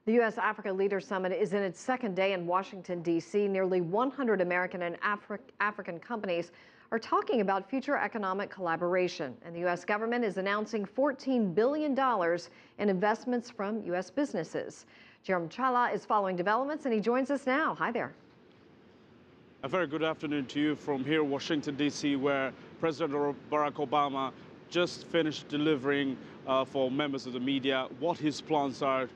The U.S. Africa Leaders Summit is in its second day in Washington, D.C. Nearly 100 American and African companies are talking about future economic collaboration. And the U.S. government is announcing $14 billion in investments from U.S. businesses. Girum Chala is following developments, and he joins us now. Hi there. A very good afternoon to you from here, Washington, D.C., where President Barack Obama just finished delivering for members of the media what his plans are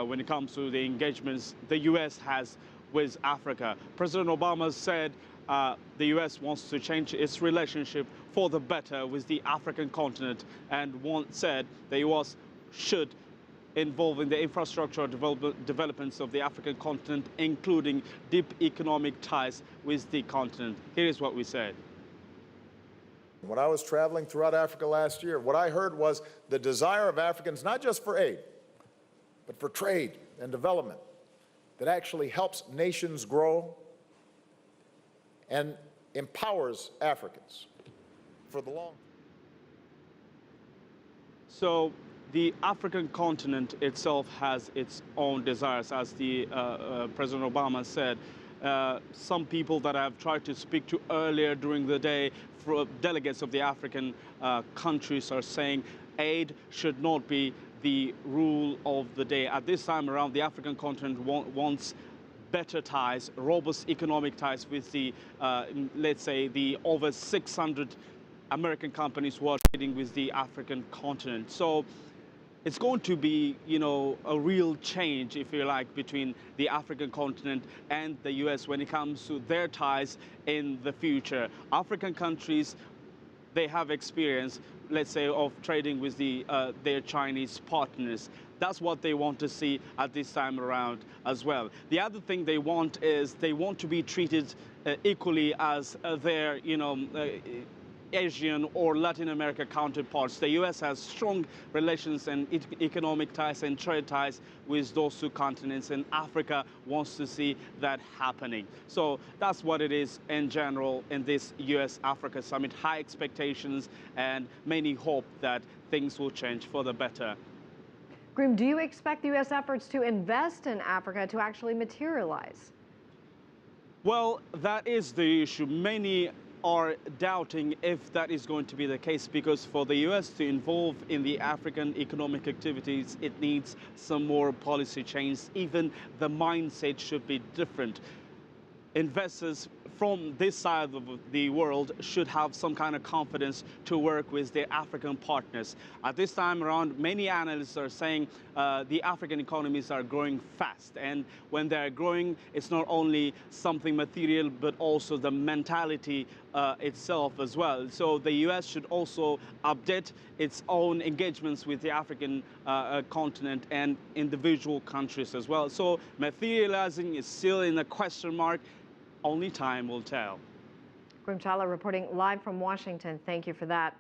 when it comes to the engagements the U.S. has with Africa. President Obama said the U.S. wants to change its relationship for the better with the African continent, and said the U.S. should involve in the infrastructure developments of the African continent, including deep economic ties with the continent. Here is what we said. When I was traveling throughout Africa last year, what I heard was the desire of Africans, not just for aid, but for trade and development that actually helps nations grow and empowers Africans for the long. So the African continent itself has its own desires, as the President Obama said. Some people that I've tried to speak to earlier during the day, delegates of the African countries, are saying aid should not be the rule of the day. At this time around, the African continent wants better ties, robust economic ties with the, let's say, the over 600 American companies who are trading with the African continent. So it's going to be, a real change, if you like, between the African continent and the U.S. when it comes to their ties in the future. African countries, they have experience, let's say, of trading with their Chinese partners. That's what they want to see at this time around as well. The other thing they want is they want to be treated equally as their, Asian or Latin America counterparts. The U.S. has strong relations and economic ties and trade ties with those two continents, and Africa wants to see that happening. So that's what it is in general in this U.S.-Africa summit. High expectations, and many hope that things will change for the better. Girum, do you expect the U.S. efforts to invest in Africa to actually materialize? Well, that is the issue. Many are doubting if that is going to be the case, because for the U.S. to involve in the African economic activities, it needs some more policy change. Even the mindset should be different. Investors from this side of the world should have some kind of confidence to work with their African partners. At this time around, many analysts are saying the African economies are growing fast. And when they're growing, it's not only something material, but also the mentality itself as well. So the U.S. should also update its own engagements with the African continent and individual countries as well. So materializing is still in a question mark. Only time will tell. Girum Chala reporting live from Washington. Thank you for that.